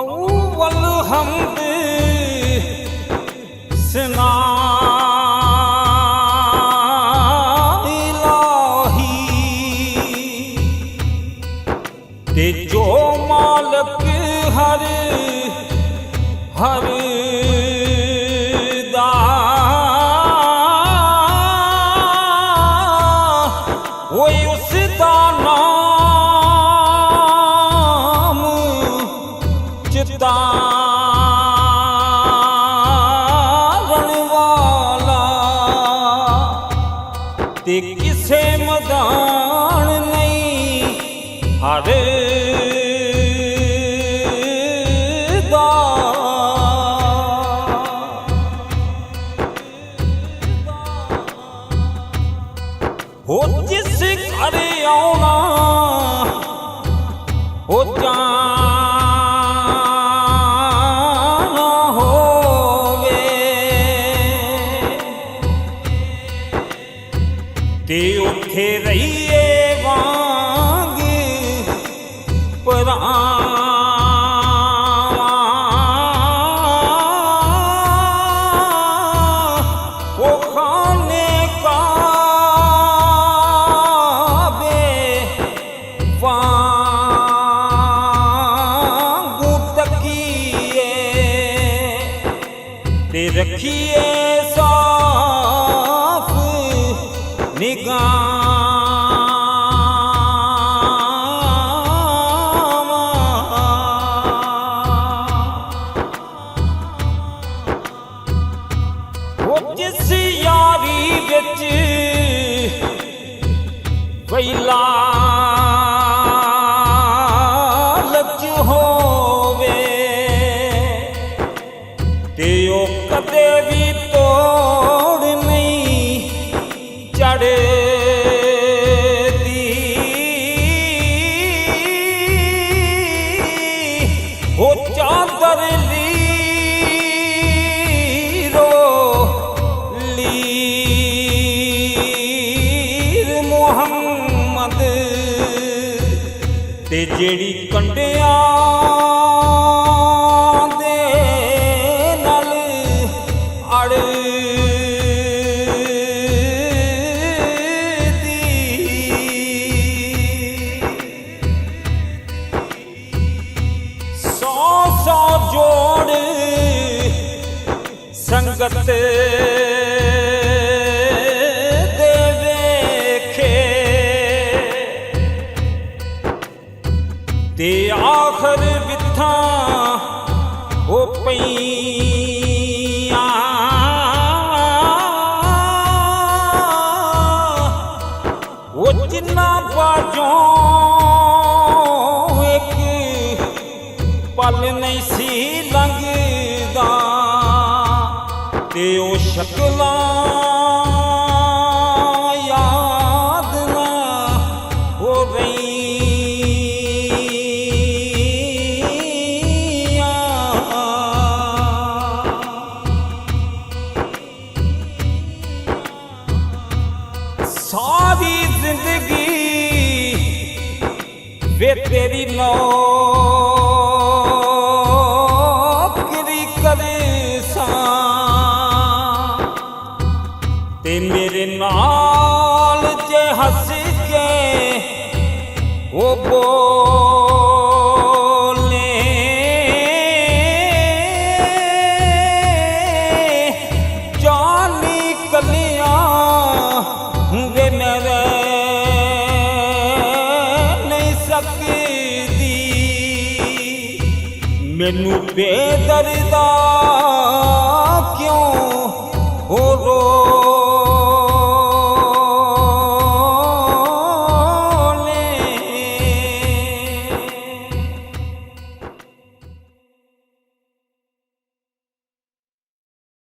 अव्वल हमद सना इलाही ते जो मालक हर हर दा वो उसदा नाम चितारण वाला ते किसे मदान नहीं हर हो जिस घर आना हो जाना होवे ते उथे रहिए वांग परावा वो खाने का ते रखिए साफ निगाह वो जिस यारी बिच वैला कदे भी तोड़ नहीं चढ़ती वो चादर लीरो लीर मुहम्मद ते जेड़ी कंडिया सौ जोड़ संगत दे वेखे ते आखर बिथा हो पईया वो जिन्ना बाजों पल नहीं सी लंघदा ते ओ शक्लां याद ना हो रहीआं सारी जिंदगी वे तेरी ते मेरे नाल जे हंस के वो बोले जानी कलियां वे मेरे नहीं सकदी मैनू बेदर्दा